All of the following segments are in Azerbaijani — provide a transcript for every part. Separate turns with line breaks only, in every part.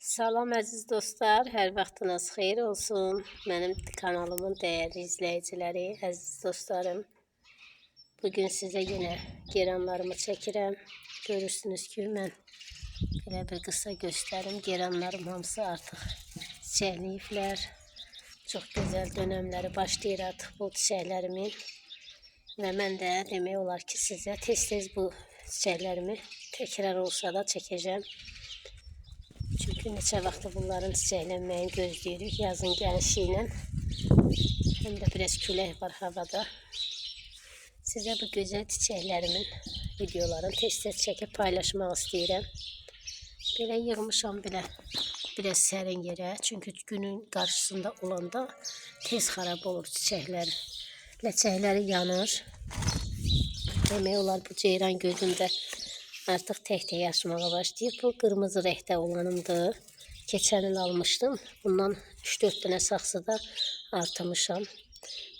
Salam əziz dostlar, hər vaxtınız xeyir olsun. Mənim kanalımın dəyərli izləyiciləri, əziz dostlarım. Bugün sizə yenə geranlarımı çəkirəm. Görürsünüz ki, mən belə bir qısa göstərim. Geranlarım hamısı artıq çiçəkləyiblər. Çox gözəl dönəmləri başlayır artıq bu çiçəklərimin. Və mən də demək olar ki, sizə tez-tez bu çiçəklərimi təkrar olsa da çəkəcəm. Çünkü neçə vaxtı bunların çiçəklənməyini gözləyirik yazın gəlişi ilə. Həm də biraz külək var havada. Sizə bu gözəl çiçəklərimin videolarını tez-tez çəkib paylaşmaq istəyirəm. Belə yığmışam biraz sərin yerə. Çünki günün qarşısında olanda tez xarab olur çiçəklər. Ləçəkləri yanır. Demək olar bu ceyran gözümdə artıq tək-tək açmağa başlayıb. Bu qırmızı rəngdə olanımdır. Keçən il almışdım. Bundan 3-4 dənə saxsıda artırmışam.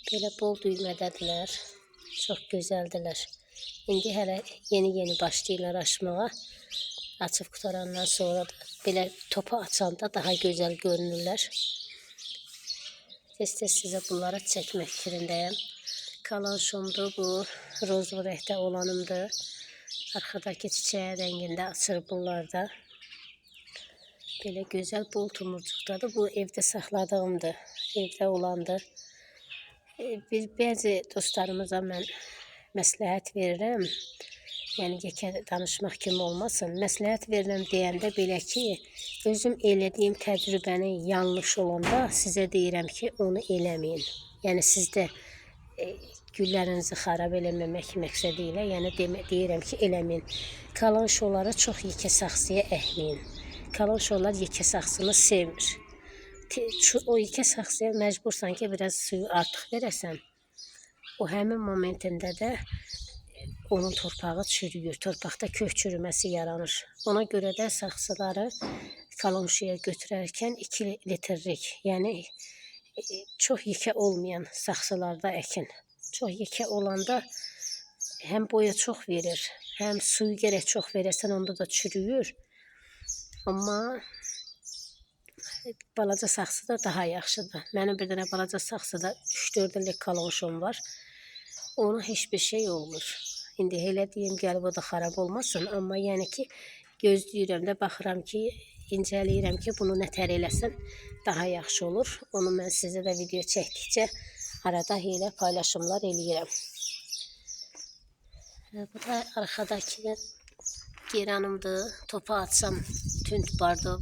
Belə bol düymədədirlər. Çox gözəldilər. İndi hələ yeni başlayırlar açmağa. Açıb qutarandan sonra da belə topu açanda daha gözəl görünürlər. Tez-tez sizə bunları çəkmək fikrindəyəm. Kalanşomdur bu. Rozlu rəngdə olanımdır. Arkadaki çiçeğe renginde açır bunlar da. Böyle güzel bol tomurcuktadır. Bu evde sakladığımdır. Evde olandır. Bazı dostlarımıza mən məsləhət verirəm. Yəni yekə danışmaq kimi olmasın. Məsləhət verirəm deyəndə belə ki, özüm elədiyim təcrübəni yanlış olanda sizə deyirəm ki, onu eləməyin. Yəni sizdə güllərinizi xarab eləməmək məqsədi ilə, yəni deyirəm ki, eləməyin. Kalan şoları çox yekə saxsıya əkməyin. Kalan şolar yekə saxsını sevmir. O yekə saxsıya məcbursan ki, biraz suyu artıq verəsən. O həmin momentində də onun torpağı çürüyür. Torpaqda kök çürüməsi yaranır. Ona görə də saxsıları kalan şoya götürərkən 2 litrlik, yəni çox yekə olmayan saxsılarda əkin. Çox yekə olanda həm boya çox verir, həm suyu gərək çox verəsən, onda da çürüyür. Amma balaca saxsıda daha yaxşıdır. Mənim bir dənə balaca saxsıda 3-4 illik kalanşom var. Ona heç bir şey olmur. İndi elə deyim, gəlib o da xarab olmasın. Amma yəni ki, gözləyirəm də, baxıram ki, incələyirəm ki, bunu nətər eləsən daha yaxşı olur. Onu mən sizə də video çəkdikcə arada elə paylaşımlar eləyirəm. Bu da arkadakı geranımdır. Topu açsam tünd bardı,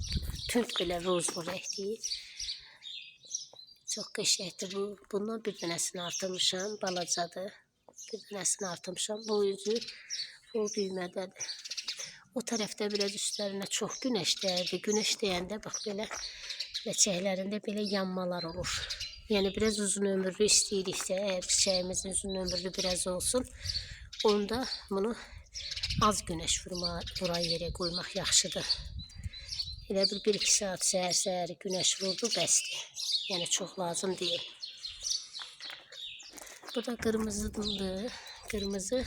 tünd belə rozlu rəngdir. Çox qəşəngdir bu. Bundan bir dənəsini artırmışam, balacadır. Bir dənəsini artırmışam. Bu üzü bol düymədədir. O tərəfdə biraz üstlərinə çox günəş dəyirdi. Günəş dəyəndə bax belə ləçəklərində belə yanmalar olur. Yəni biraz uzun ömürlü istəyiriksə, əgər çiçəyimizin uzun ömürlü biraz olsun, onda bunu az günəş vuran yerə qoymaq yaxşıdır. Elə bir 1-2 saat səhər günəş vurdu, bəsdir. Yəni çox lazım deyil. Bu da qırmızıdır. Qırmızı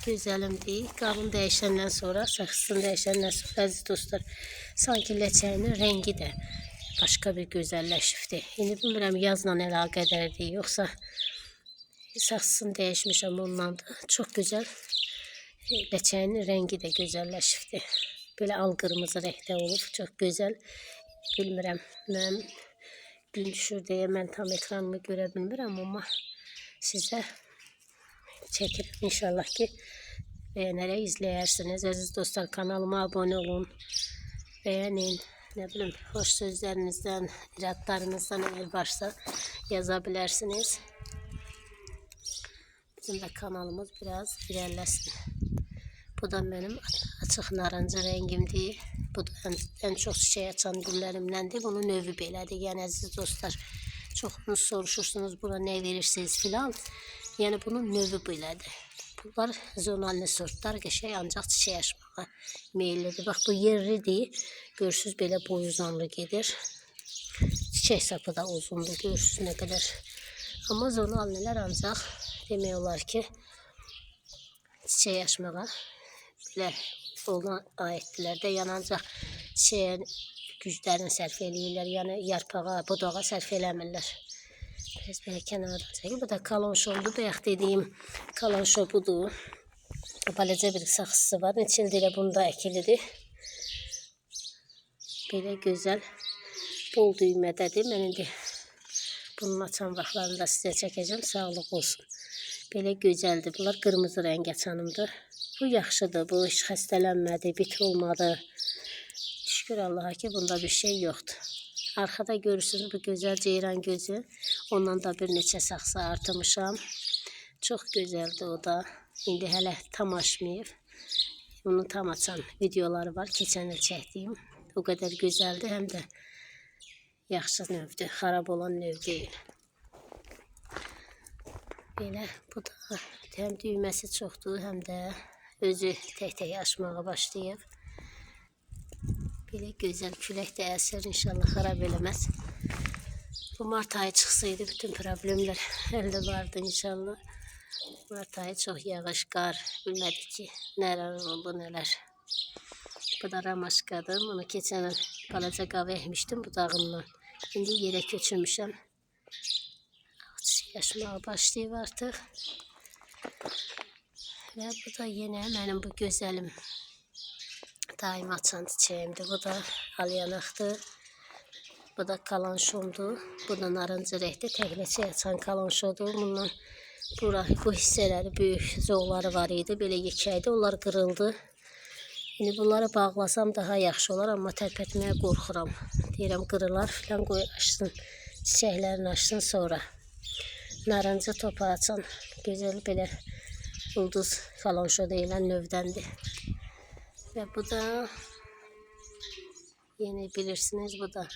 gözəlimdir. Qabın dəyişəndən sonra, saxsını dəyişəndən sonra əziz dostlar, sanki ləçəyinin rəngi də başqa bir gözəlləşibdir. İndi bilmirəm yazla əlaqədərdir, yoxsa saxsını dəyişmişəm ondan da. Çox gözəl, ləçəyinin rəngi də gözəlləşibdir. Belə al qırmızı rəngdə olub, çox gözəl. Bilmirəm, mən gün düşür deyə mən tam ekranımı görə bilmirəm, amma sizə çəkirəm. İnşallah ki, bəyənərək izləyərsiniz. Əziz dostlar, kanalıma abunə olun, bəyənin. Nə bilim, hoş sözlərinizdən, iradlarınızdan eğer varsa yaza bilərsiniz. Bizim də kanalımız biraz irəliləsin. Bu da mənim açıq narıncı rəngimdir. Bu da ən çox çiçək açan güllərimdəndir. Bunun növü belədir. Yəni əziz dostlar, çoxunuz soruşursunuz, buna nə verirsiniz filan. Yəni bunun növü belədir. Bunlar zonalni sortlar, qəşəng ancaq çiçək açmağa meyillidir. Bax, bu yerlidir. Görürsünüz, belə boy uzanlı gedir. Çiçək sapı da uzundur, görürsünüz nə qədər. Amma zonalnilər ancaq demək olar ki, çiçək açmağa belə ona aiddirlər də. Yəni ancaq çiçəyə güclərini sərf eləyirlər. Yəni yarpağa, budağa sərf eləmirlər. Biraz belə kənardan çəkim. Bu da kalonşomdur. Bayaq dediyim kalonşo budur. Balaca bir saxsısı var. Neçə ildir elə bunda əkilidir. Belə gözəl bol düymədədir. Mən indi bunun açan vaxtlarında sizə çəkəcəm. Sağlıq olsun. Belə gözəldir. Bunlar qırmızı rəng açanımdır. Bu yaxşıdır. Bu hiç xəstələnmədi, bit olmadı. Şükür Allaha ki bunda bir şey yoxdur. Arkada görürsünüz bu gözəl ceyran gözü. Ondan da bir neçə saxsı artırmışam. Çox gözəldir o da. İndi hələ tam açmayıb. Onun tam açan videoları var. Keçən il çəkdiyim. O qədər gözəldir. Həm də yaxşı növdür. Xarab olan növ deyil. Belə bu da həm düyməsi çoxdur, həm də özü tək-tək açmağa başlayıb. Belə gözəl külək də əsir, inşallah xarab eləməz. Bu mart ayı çıxsaydı bütün problemlər əldə vardı inşallah. Mart ayı çox yağış, qar, bilmədik ki nələr oldu, nələr. Bu da ramaşkadır. Bunu keçən il balaca qava əkmişdim budağından. İndi yerə köçürmüşəm. Yaşmağa başlayıb artıq. Və bu da yenə mənim bu gözəlim daim açan çiçəyimdir. Bu da alyanaqdır. Bu da kalanşomdur. Bu da narıncı rəngdə təkləçək açan kalanşodur. Bundan bu hissələri böyük zoğları var idi. Belə yekəydi. Onlar qırıldı. İndi bunları bağlasam daha yaxşı olar. Amma tərpətməyə qorxuram. Deyirəm qırılar filan, qoy açsın. Çiçəklərini açsın sonra. Narıncı topu açan gözəl belə ulduz kalanşo deyilən növdəndir. Və bu da yeni bilirsiniz, bu da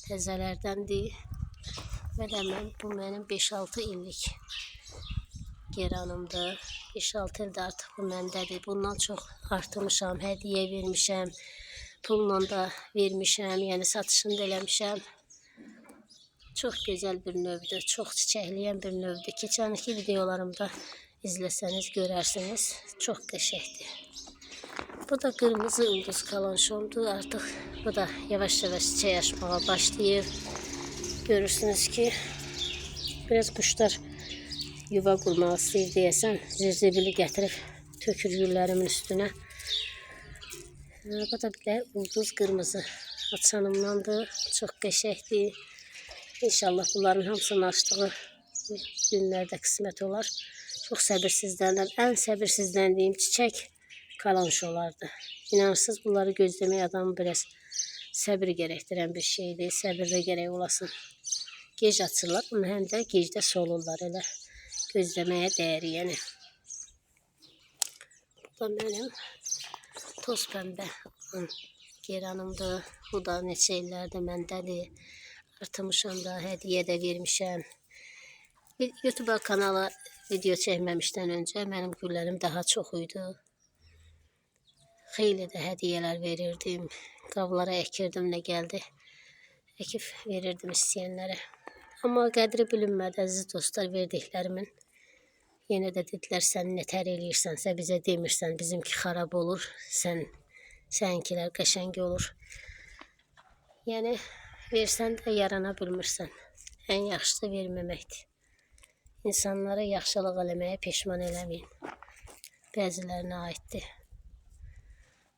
təzələrdəndir. Və də bu mənim 5-6 illik geranımdır. 5-6 ildə artıq bu məndədir. Bundan çox artırmışam, hədiyyə vermişəm. Pulla da vermişəm, yəni satışını da eləmişəm. Çox gözəl bir növdür, çox çiçəkləyən bir növdür. Keçənki videolarımda izləsəniz görərsiniz, çox qəşəngdir. Bu da qırmızı ulduz kalanşomdur. Artıq bu da yavaş-yavaş çiçək açmağa başlayır. Görürsünüz ki, biraz quşlar yuva qurmaq istəyir deyəsən, zirzibili gətirib tökür güllərimin üstünə. Bu da bir də ulduz qırmızı açanımdandır. Çox qəşəngdir. İnşallah bunların hamısını açdığı günlərdə qismət olar. Çox səbirsizlənirəm. Ən səbirsizləndiyim çiçək kalanşolardır. İnanırsınız, bunları gözləmək adamı biraz səbir gərəkdirən bir şeydir. Səbirlə gərək olasın. Gec açırlar, amma həm də gecdə solurlar. Elə gözləməyə dəyər, yəni. Bu da mənim toz pəmbə geranımdır. Bu da neçə illərdə məndədir. Artırmışam da, hədiyyə də vermişəm. YouTube kanala video çəkməmişdən öncə mənim güllərim daha çox idi. Xeyli də hədiyyələr verirdim. Qablara əkirdim, nə gəldi. Əkib verirdim istəyənlərə. Amma qədri bilinmədi əziz dostlar verdiklərimin. Yenə də dedilər, sən nətər eləyirsənsə bizə demirsən, bizimki xarab olur, səninkilər qəşəng olur. Yəni versən də yarana bilmirsən. Ən yaxşısı verməməkdir. İnsanlara yaxşılıq eləməyə peşman eləməyin. Bəzilərinə aiddir.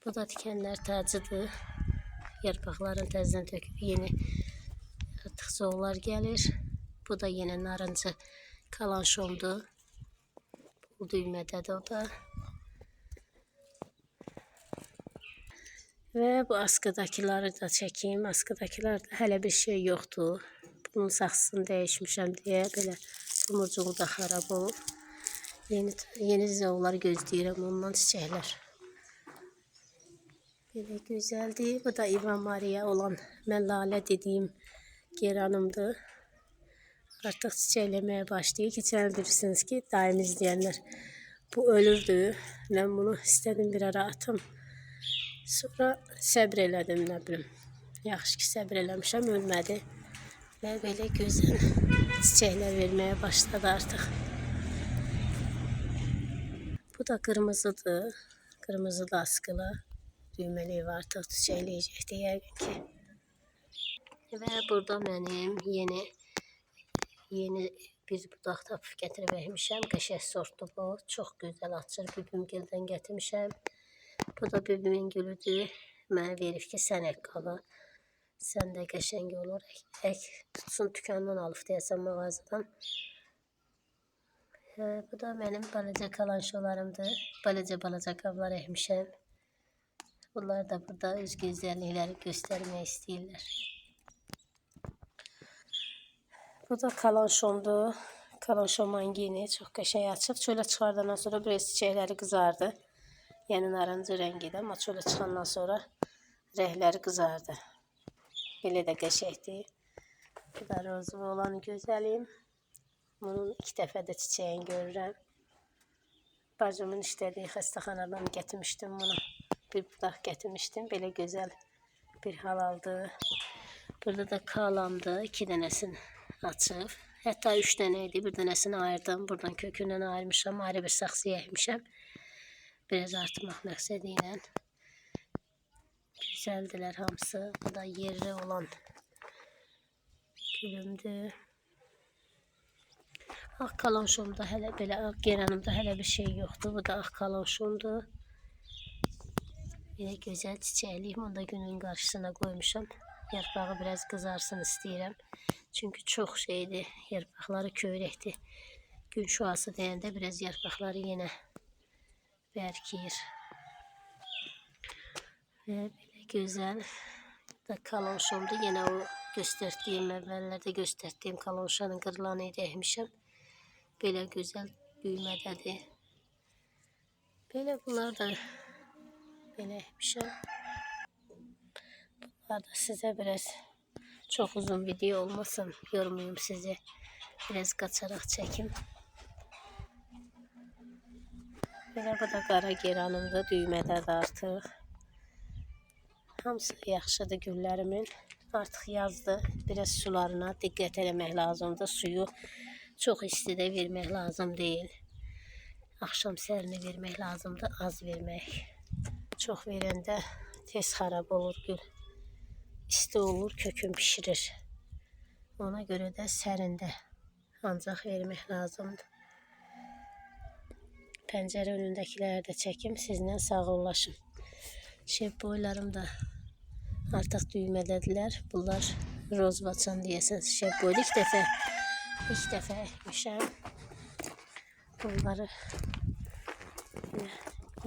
Bu da tikənlər tacıdır. Yarpaqların təzdən töküb yeni artıq zoğlar gəlir. Bu da yenə narıncı kalanşomdur. Bu düymədədir o da. Və bu askıdakiləri da çəkeyim. Askıdakilərdə hələ bir şey yoxdur. Bunun saxsını dəyişmişəm deyə belə tomurcuğu da xarab olub. Yeni zoğlar gözləyirəm ondan çiçəklər. Belə gözəldir. Bu da İvan Maria olan mən lalə dediyim geranımdır. Artıq çiçəkləməyə başlayır. Keçən bilirsiniz ki, daim izləyənlər bu ölürdü. Mən bunu istədim bir ara atım. Sonra səbr elədim, nə bilim. Yaxşı ki, səbr eləmişəm, ölmədi. Və belə gözəl çiçəklər verməyə başladı artıq. Bu da qırmızıdır. Qırmızı da askılı. Düyməliyi var, artıq çiçəkləyəcəkdir yəqin ki. Ve burada benim yeni bir budaq tapıb gətirmişəm. Qəşəng sortlu bu. Çox gözəl açır. Bibimgildən gətirmişəm. Bu da bibimin gülüdür. Mənə verib ki, sən ək qala. Sən də qəşəng olur. Ək tutsun dükandan alıb deyəsən mağazadan. Bu da benim balaca kalanşolarımdır. Balaca qablar əkmişəm. Bunlar da burada öz gözəllikləri göstərmək istəyirlər. Bu da kalanşomdur. Kalanşom mangini çox qəşəng açıb. Çölə çıxardandan sonra biraz çiçəkləri qızardı. Yəni narıncı rəngidə, amma çölə çıxandan sonra rəhləri qızardı. Belə də qəşəngdir. Bu da rozvu olan gözəlim. Bunun 2 dəfə də çiçəyin görürəm. Bacımın işlədiyi xəstəxanadan gətirmişdim bunu. Bir budaq gətirmişdim. Belə gözəl bir hal aldı. Burada da kalamdı. 2 dənəsini açıb. Hətta 3 dənə idi. Bir dənəsini ayırdım. Buradan kökündən ayırmışam. Ayrı bir saxsıya əkmişəm. Biraz artırmaq məqsədi ilə. Güzəldilər hamısı. Bu da yerli olan gülümdür. Ağ kalanşomda hələ belə, ağ geranımda hələ bir şey yoxdur. Bu da ağ kalanşomdur. Belə gözəl çiçəkli. Bunu da günün qarşısına qoymuşam. Yarpağı biraz qızarsın istəyirəm. Çünkü çok şeydi. Yarpaqları kövrəkdir. Gün şuası deyəndə biraz yarpaqları yenə bərkiyir. Və belə gözəl da kalanşomdur. Yenə o göstərdiyim, əvvəllərdə göstərdiyim kalanşanın qırılanı idi əkmişəm. Belə gözəl büyümədədir. Belə bunlar da belə əkmişəm. Bunlar da sizə biraz çok uzun video olmasın, yormayayım sizi. Biraz kaçarak çekim. Belə bu da qara geranımda düymədədir artıq. Hamısı yaxşıdır güllərimin. Artıq yazdı. Biraz sularına diqqət eləmək lazımdır. Suyu çox isti də vermək lazım deyil. Axşam sərini vermək lazımdır, az vermək. Çox verəndə tez xarab olur gül. İsti olur, kökün pişirir. Ona göre de sərində ancaq vermək lazımdır. Pəncərə önündəkiləri də çəkim, sizlə sağollaşım. Şebboylarım da artıq düymədədirlər. Bunlar rozvaçan deyəsən şebboylu. İlk dəfə əkmişəm. Bunları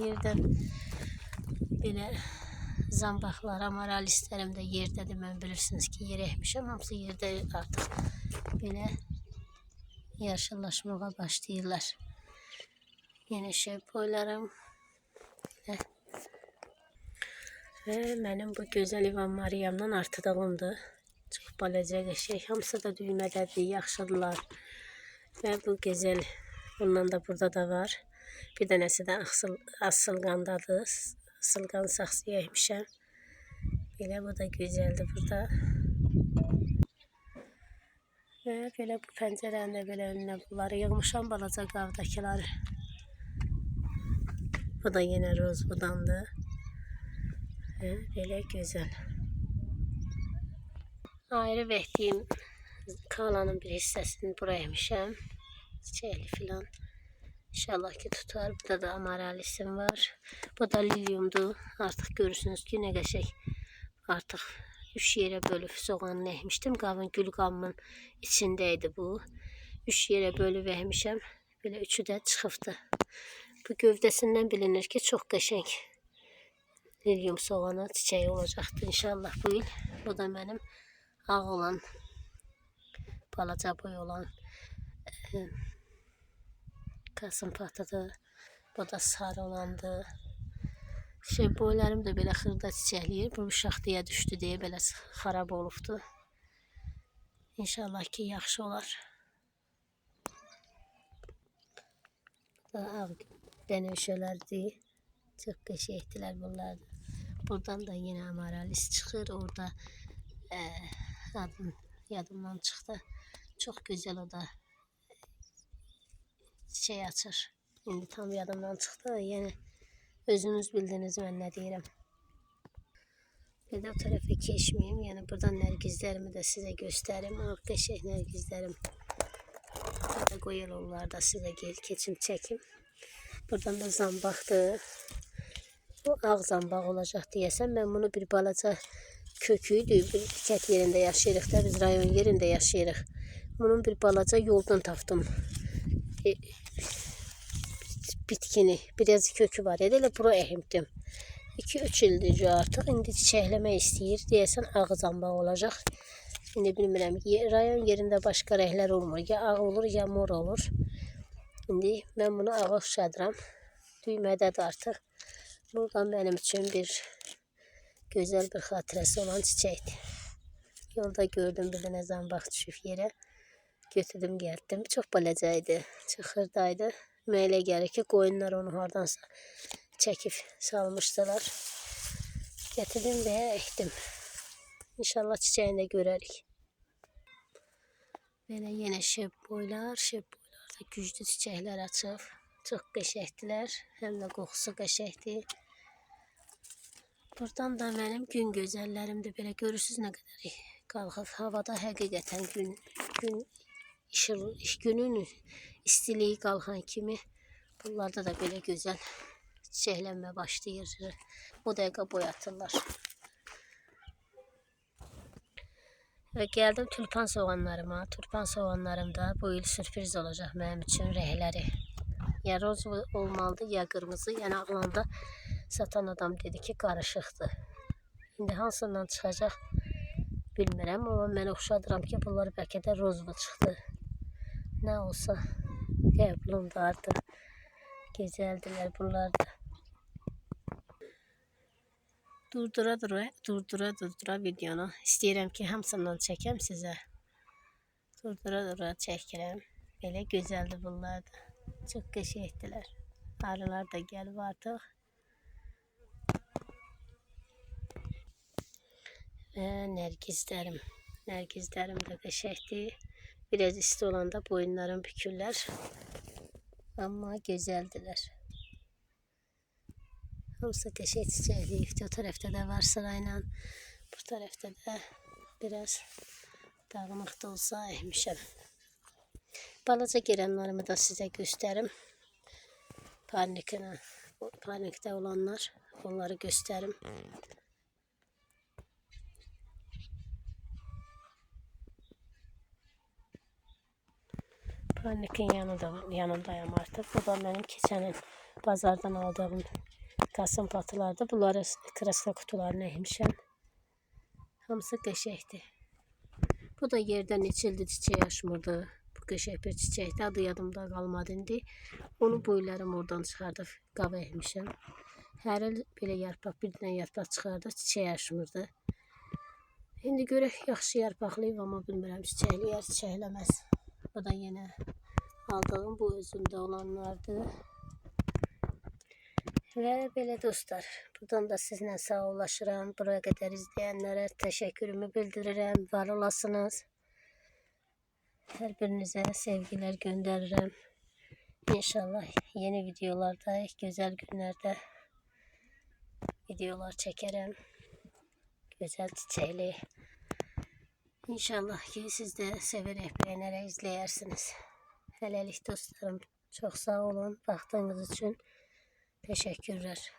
yerdən belə zambaqlar, amaralistlərim də yerdədir. Mən bilirsiniz ki, yer əkmişəm. Hamısı yerdə artıq belə yaşıllaşmağa başlayırlar. Yeni şebboylarım. Və mənim bu gözəl İvan Mariyamdan artıdığımdır. Çox balaca qəşəng. Hamısı da düymədədir, yaxşıdırlar. Və bu gözəl, bundan da burada da var. Bir dənəsi də asılqandadır. Asılqan saxsıya əkmişəm. Belə bu da gözəldir burada. Və belə bu pəncərənin də belə önünə bunları yığmışam, balaca qavdakiları. Bu da yenə rozbudandır. Və belə gözəl. Ayrı vəkdiyim kalanın bir hissəsini buraya əkmişəm. Çiçəkli filan. İnşallah ki tutar. Burada da amaralisim var. Bu da lilyumdur. Artıq görürsünüz ki nə qəşəng. Artıq 3 yerə bölüb soğanını əkmişdim. Gül qabımın içindəydi bu. 3 yerə bölüb əkmişəm. Belə 3'ü də çıxıbdı. Bu gövdəsindən bilinir ki çox qəşəng lilyum soğanı çiçəyi olacaqdır inşallah bu il. Bu da mənim ağ olan, balaca boy olan kasım patıdır. Bu da sarı olandır. Şebboylarım da belə xırda çiçəkləyir. Bu şaxtaya düşdü deyə belə xarab olubdu. İnşallah ki yaxşı olar. Bu da ağ bənövşələrdir. Çox qəşəngdilər bunlar. Buradan da yine amaralis çıxır. Orada adım yadımdan çıxdı. Çox gözəl o da çiçək açır. İndi tam yadımdan çıxdı. Yəni özünüz bildiniz mən nə deyirəm. Bir de o tarafa geçmeyeyim. Yani buradan nergizlerimi de size göstereyim. O qəşəng nergizlerim. Burada koyalımlarda size keçim çekim. Buradan da zambaqdır. Bu ağ zambaq olacaq deyəsən. Mən bunu bir balaca köküydü. Bir kət yerində yaşayırıq da, biz rayon yerində yaşayırıq. Bunun bir balaca yoldan tapdım. Bitkini, biraz kökü var. Elə bura əhimdim. 2-3 ildir artıq. İndi çiçəkləmək istəyir. Deyəsən ağ zambaq olacaq. İndi bilmirəm. Rayon yerində başqa rəhlər olmur. Ya ağ olur, ya mor olur. İndi mən bunu ağa oxşadıram. Düymədədir artıq. Buradan benim için bir güzel bir hatırası olan çiçekti. Yolda gördüm bir dənə zambaq düşüb yerə. Götürdüm geldim. Çok balacaydı. Çok xırdaydı. Mənə gəlir ki qoyunlar onu hardansa çekip salmışdılar. Getirdim ve ektim. İnşallah çiçeğini de görərik. Belə yenə şeb boylar da güclü çiçekler açıb. Çok qəşəngdilər. Hem de qoxusu qəşəngdir. Buradan da benim gün gözəllərimdir. Belə görürsünüz nə qədər qalxıb havada həqiqətən günün istiliyi qalxan kimi bunlarda da belə gözəl çiçəklənmə başlayır. Bu dəqiqə boyatırlar. Ve geldim tulpan soğanlarıma. Tulpan soğanlarım da bu yıl sürpriz olacak benim için rəhləri. Ya roz olmalıdır ya kırmızı. Yani alanda satan adam dedi ki karışıktı. İndi hansından çıxacaq bilmirəm. Ama mən oxşadıram ki bunlar bəlkə də rozlu çıxdı. Nə olsa qəbulumda artıq. Gözəldirlər bunlar da. Durdura videonu. İstəyirəm ki hamısından çəkəm sizə. Durdura çəkirəm. Belə gözəldir bunlar da. Çok qəşəngdilər. Arılar da gəlib artıq. Və nərgizlərim. Nərgizlərim də qəşəngdir. Biraz isti olanda boyunlarım bükürlər. Amma gözəldilər. Hamısı qəşəng çiçəkliyib. O tərəfdə də var sırayla. Bu tərəfdə də biraz dağınıq da olsa əkmişəm. Balaca geranlarımı da size gösterim. Panikte olanlar, onları gösterim. Panikin yanındayım artık. Bu da benim keçənin bazardan aldığım kasım patılardı. Bunları krasla kutularına ekmişəm. Hamısı qəşəngdir. Bu da yerden içildi, çiçeği açmırdı. Qəşəng bir çiçəkdir. Adı yadımda qalmadı indi. Onu boylarım oradan çıxardıb qava etmişəm. Hər il belə yarpaq, bir dənə yarpaq çıxardıb çiçək açmırdı. İndi görək yaxşı yarpaqlayıb amma bilmirəm çiçəkləyər, çiçəkləməz. Bu da yenə aldığım bu özümdə olanlardır. Və belə dostlar, buradan da sizinlə sağollaşıram. Buraya qədər izləyənlərə təşəkkürümü bildirirəm. Var olasınız. Her birinize sevgiler gönderirim. İnşallah yeni videolarda, güzel günlerde videolar çekerim. Güzel çiçekli. İnşallah ki siz de severek, beğenerek izleyersiniz. Hələlik dostlarım, çok sağ olun. Baktığınız için teşekkürler.